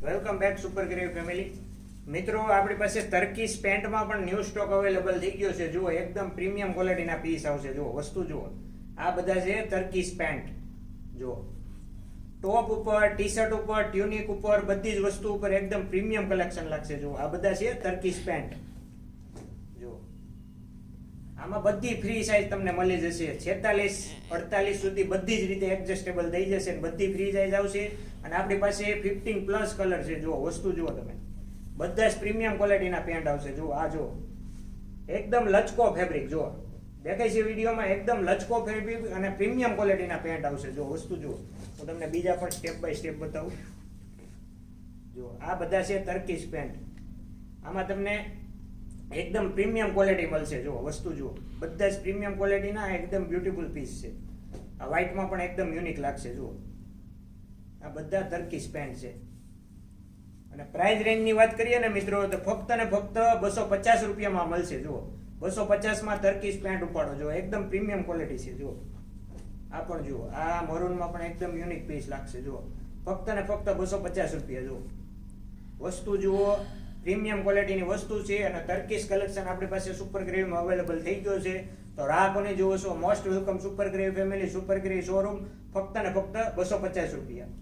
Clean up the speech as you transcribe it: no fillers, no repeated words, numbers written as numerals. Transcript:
Welcome back super grave family મિત્રો, આપણી પાસે ટર્કીશ પેન્ટમાં પણ ન્યૂ સ્ટોક અવેલેબલ થઈ ગયો છે. જુઓ, એકદમ પ્રીમિયમ ક્વોલિટીના પીસ આવશે. જુઓ, વસ્તુ જુઓ, આ બધા છે ટર્કીશ પેન્ટ. જુઓ, ટોપ ઉપર, ટી શર્ટ ઉપર, ટ્યુનિક ઉપર, બધી જ વસ્તુ ઉપર એકદમ પ્રીમિયમ કલેક્શન લાગશે. જુઓ, આ બધા છે ટર્કીશ પેન્ટ. જુઓ, આમાં બધી ફ્રી સાઇઝ તમને મળી જશે. 46, 48 સુધી બધી જ રીતે એડજસ્ટેબલ થઈ જશે. બધી ફ્રી સાઇઝ આવશે અને આપણી પાસે 15 પ્લસ કલર છે. જુઓ, વસ્તુ જુઓ તમે, બધા જ પ્રીમિયમ ક્વોલિટીના પેન્ટ આવશે. જુઓ, આ જુઓ, એકદમ લચકો ફેબ્રિક. જુઓ, દેખાય છે વિડીયોમાં, એકદમ લચકો ફેબ્રિક અને પ્રીમિયમ ક્વોલિટીના પેન્ટ આવશે. જુઓ, વસ્તુ જુઓ, હું તમને બીજા પણ સ્ટેપ બાય સ્ટેપ બતાવું. જુઓ, આ બધા છે ટર્કીશ પેન્ટ. આમાં તમને એકદમ પ્રીમિયમ ક્વોલિટી મળશે. જુઓ, વસ્તુ જુઓ, બધા જ પ્રીમિયમ ક્વોલિટીના એકદમ બ્યુટીફુલ પીસ છે. આ વ્હાઇટમાં પણ એકદમ યુનિક લાગશે. જુઓ, આ બધા ટર્કીશ પેન્ટ છે. અને પ્રાઇસ રેન્જની વાત કરીએ ને મિત્રો, તો ફક્ત ને ફક્ત 250 રૂપિયામાં મળશે. જુઓ, 250માં ટર્કીશ પેન્ટ ઉપાડો. જુઓ, એકદમ પ્રીમિયમ ક્વોલિટી છે. જુઓ, આ પણ જુઓ, આ મરૂનમાં પણ એકદમ યુનિક પીસ લાગશે. જુઓ, ફક્ત ને ફક્ત 250 રૂપિયા. જુઓ, વસ્તુ જુઓ, પ્રીમિયમ ક્વોલિટીની વસ્તુ છે. અને ટર્કીશ કલેક્શન આપણી પાસે સુપર ગ્રેવમાં અવેલેબલ થઈ ગયો છે. તો રાહ કોની જુઓ છો? Most welcome super grave family, super grave showroom, ફક્ત ને ફક્ત 250 રૂપિયા.